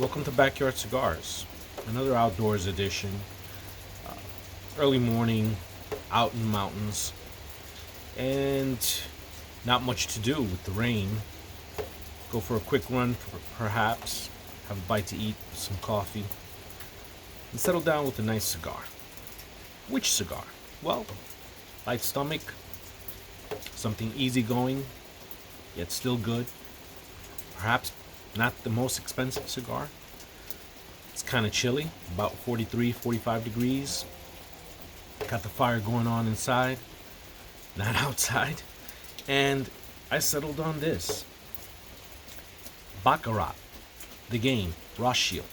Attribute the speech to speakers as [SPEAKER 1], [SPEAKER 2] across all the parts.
[SPEAKER 1] Welcome to Backyard Cigars, another outdoors edition. Uh, Early morning, out in the mountains, and not much to do with the rain. Go for a quick run, perhaps, have a bite to eat, some coffee, and settle down with a nice cigar. Which cigar? Well, light stomach, something easygoing, yet still good. Perhaps not the most expensive cigar. It's kind of chilly, about 43, 45 degrees. Got the fire going on inside, not outside. And I settled on this Baccarat, the game, Rothschild.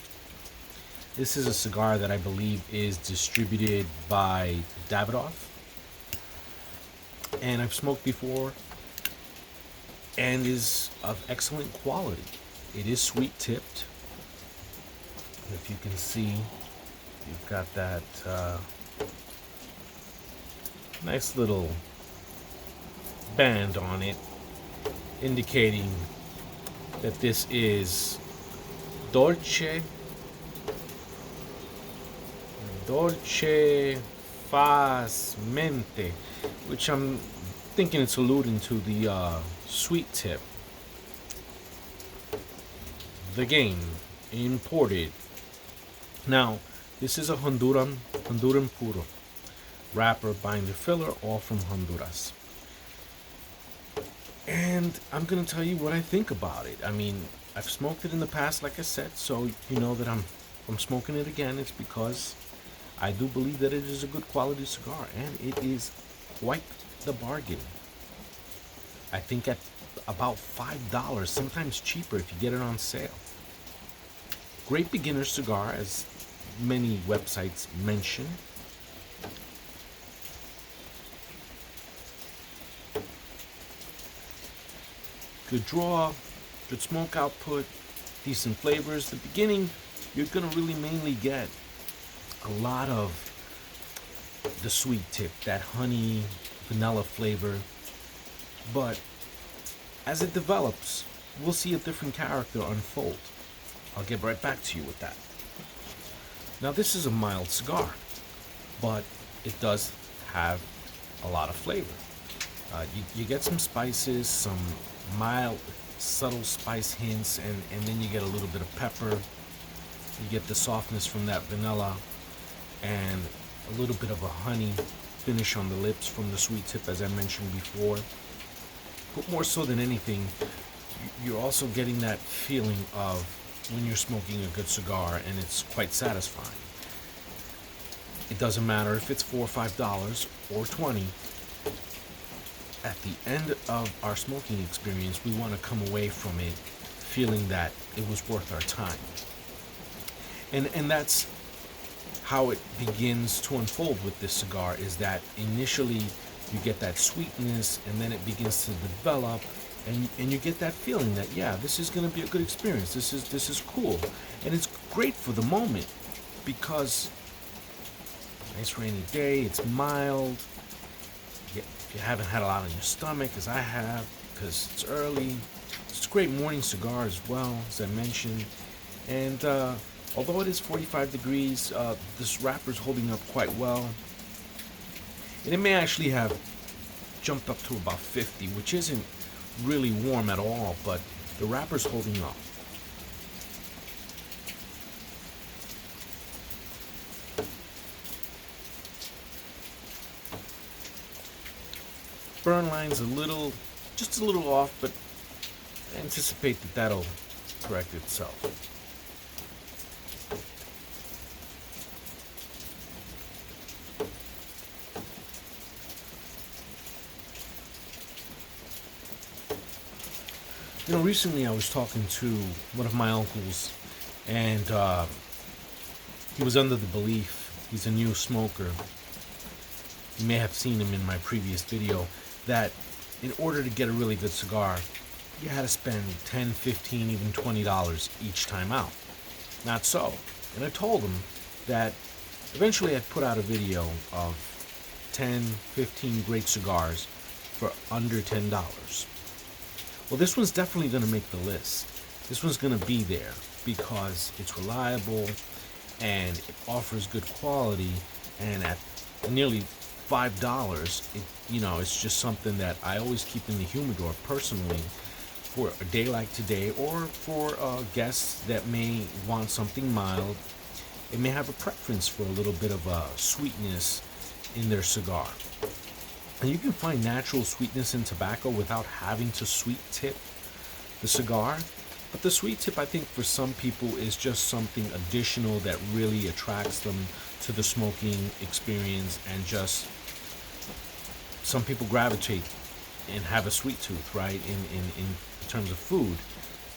[SPEAKER 1] This is a cigar that I believe is distributed by Davidoff. And I've smoked before and is of excellent quality. It is sweet tipped. If you can see, you've got that nice little band on it indicating that this is dolce facmente, which I'm thinking it's alluding to the sweet tip. The game, imported. Now, this is a Honduran puro, wrapper, binder, filler, all from Honduras. And I'm gonna tell you what I think about it. I mean, I've smoked it in the past, like I said, so you know that I'm smoking it again. It's because I do believe that it is a good quality cigar, and it is quite the bargain. I think at about $5, sometimes cheaper if you get it on sale. Great beginner cigar, as many websites mention. Good draw, good smoke output, decent flavors. The beginning, you're gonna really mainly get a lot of the sweet tip, that honey, vanilla flavor. But as it develops, we'll see a different character unfold. I'll get right back to you with that. Now, this is a mild cigar, but it does have a lot of flavor. You get some spices, some mild, subtle spice hints, and then you get a little bit of pepper. You get the softness from that vanilla, and a little bit of a honey finish on the lips from the sweet tip, as I mentioned before. But more so than anything, you're also getting that feeling of when you're smoking a good cigar, and it's quite satisfying. It doesn't matter if it's $4 or $5 or $20. At the end of our smoking experience, we want to come away from it feeling that it was worth our time. And that's how it begins to unfold with this cigar, is that initially you get that sweetness, and then it begins to develop, and you get that feeling that, yeah, this is going to be a good experience. This is cool, and it's great for the moment because nice rainy day. It's mild. If you haven't had a lot on your stomach, as I have, because it's early, it's a great morning cigar as well, as I mentioned. And although it is 45 degrees, this wrapper's holding up quite well. And it may actually have jumped up to about 50, which isn't really warm at all, but the wrapper's holding up. Burn line's just a little off, but I anticipate that that'll correct itself. You know, recently I was talking to one of my uncles, and he was under the belief, he's a new smoker. You may have seen him in my previous video, that in order to get a really good cigar, you had to spend $10, $15, even $20 each time out. Not so. And I told him that eventually I'd put out a video of 10, 15 great cigars for under $10. Well, this one's definitely going to make the list. this one's gonna be there because it's reliable and it offers good quality, and at nearly $5, it's just something that I always keep in the humidor personally for a day like today, or for guests that may want something mild. They may have a preference for a little bit of sweetness in their cigar. And you can find natural sweetness in tobacco without having to sweet tip the cigar. But the sweet tip, I think, for some people is just something additional that really attracts them to the smoking experience, and just some people gravitate and have a sweet tooth, right, in terms of food.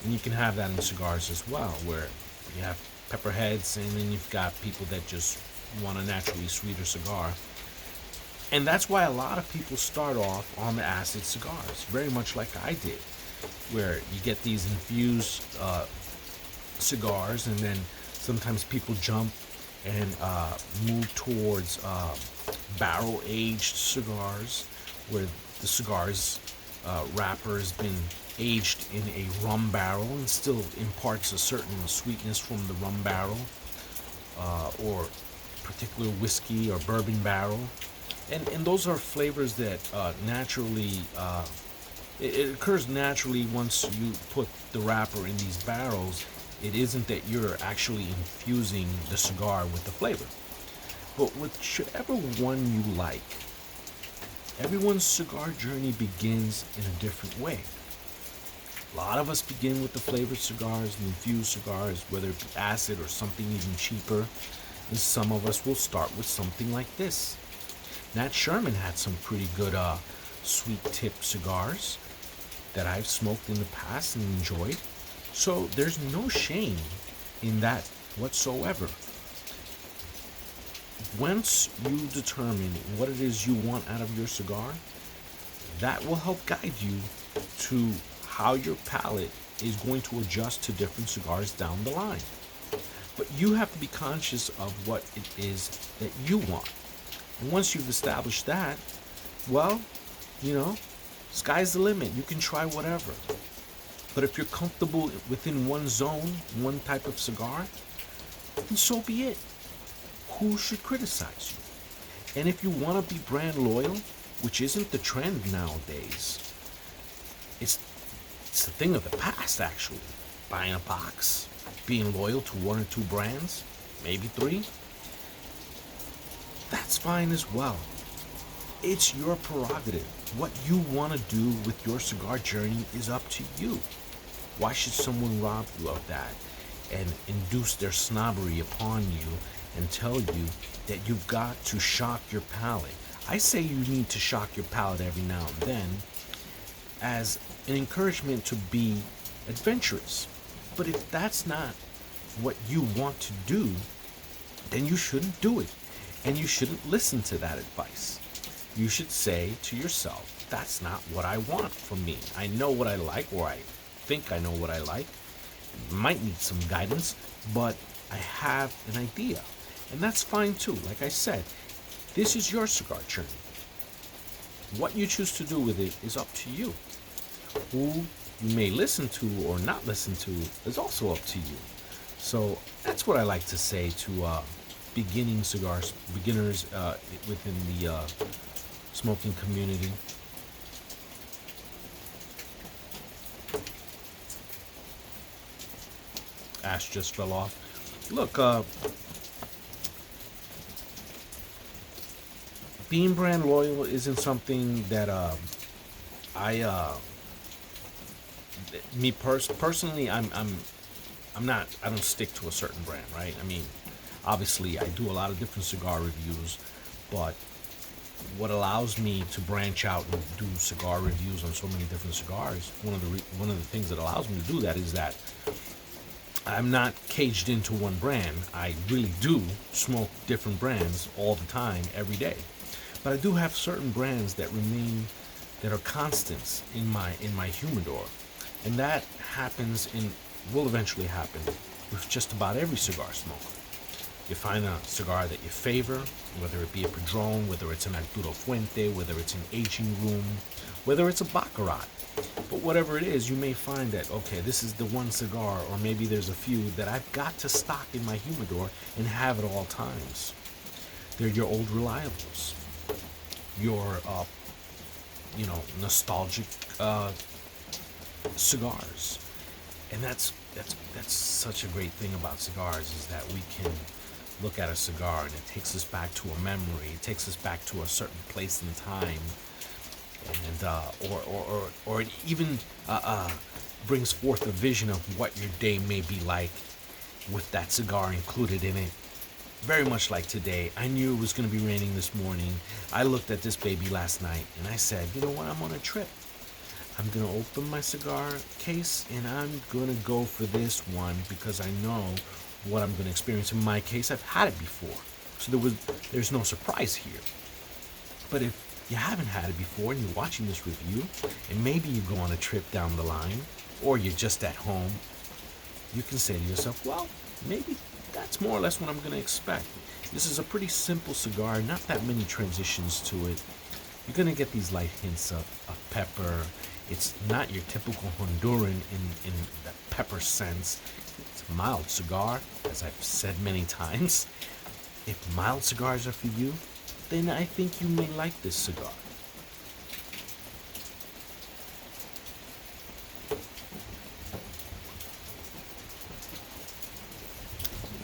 [SPEAKER 1] And you can have that in cigars as well, where you have pepperheads, and then you've got people that just want a naturally sweeter cigar. And that's why a lot of people start off on the acid cigars, very much like I did, where you get these infused cigars, and then sometimes people jump and move towards barrel-aged cigars, where the cigar's wrapper has been aged in a rum barrel and still imparts a certain sweetness from the rum barrel, or particular whiskey or bourbon barrel. And those are flavors that naturally, it occurs naturally once you put the wrapper in these barrels. It isn't that you're actually infusing the cigar with the flavor. But whichever one you like, everyone's cigar journey begins in a different way. A lot of us begin with the flavored cigars, the infused cigars, whether it be acid or something even cheaper. And some of us will start with something like this. Nat Sherman had some pretty good sweet tip cigars that I've smoked in the past and enjoyed. So there's no shame in that whatsoever. Once you determine what it is you want out of your cigar, that will help guide you to how your palate is going to adjust to different cigars down the line. But you have to be conscious of what it is that you want. And once you've established that, well, sky's the limit. You can try whatever. But if you're comfortable within one zone, one type of cigar, then so be it. Who should criticize you? And if you want to be brand loyal, which isn't the trend nowadays, it's the thing of the past, actually. Buying a box, being loyal to one or two brands, maybe three, that's fine as well. It's your prerogative. What you want to do with your cigar journey is up to you. Why should someone rob you of that and induce their snobbery upon you and tell you that you've got to shock your palate? I say you need to shock your palate every now and then as an encouragement to be adventurous. But if that's not what you want to do, then you shouldn't do it. And you shouldn't listen to that advice. You should say to yourself, that's not what I want from me. I know what I like, or I think I know what I like. Might need some guidance, but I have an idea. And that's fine too. Like I said, this is your cigar journey. What you choose to do with it is up to you. Who you may listen to or not listen to is also up to you. So that's what I like to say to beginners within the smoking community. Ash just fell off. Look, being brand loyal isn't something that personally, I don't stick to a certain brand, right? I mean, obviously I do a lot of different cigar reviews, but what allows me to branch out and do cigar reviews on so many different cigars, one of the things that allows me to do that is that I'm not caged into one brand. I really do smoke different brands all the time, every day. But I do have certain brands that are constants in my humidor. And that happens will eventually happen with just about every cigar smoker. You find a cigar that you favor, whether it be a Padron, whether it's an Arturo Fuente, whether it's an aging room, whether it's a Baccarat. But whatever it is, you may find that, okay, this is the one cigar, or maybe there's a few that I've got to stock in my humidor and have at all times. They're your old reliables, your, nostalgic cigars. And that's such a great thing about cigars, is that we can look at a cigar and it takes us back to a memory. It takes us back to a certain place and time, and or it even brings forth a vision of what your day may be like with that cigar included in it. Very much like today. I knew it was going to be raining this morning. I looked at this baby last night and I said, you know what, I'm on a trip. I'm going to open my cigar case and I'm going to go for this one because I know what I'm going to experience. In my case, I've had it before. So there's no surprise here. But if you haven't had it before and you're watching this review, and maybe you go on a trip down the line, or you're just at home, you can say to yourself, well, maybe that's more or less what I'm going to expect. This is a pretty simple cigar, not that many transitions to it. You're going to get these light hints of pepper. It's not your typical Honduran in the pepper sense. It's a mild cigar, as I've said many times. If mild cigars are for you, then I think you may like this cigar.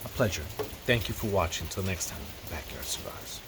[SPEAKER 1] A pleasure. Thank you for watching. Till next time, Backyard Cigars.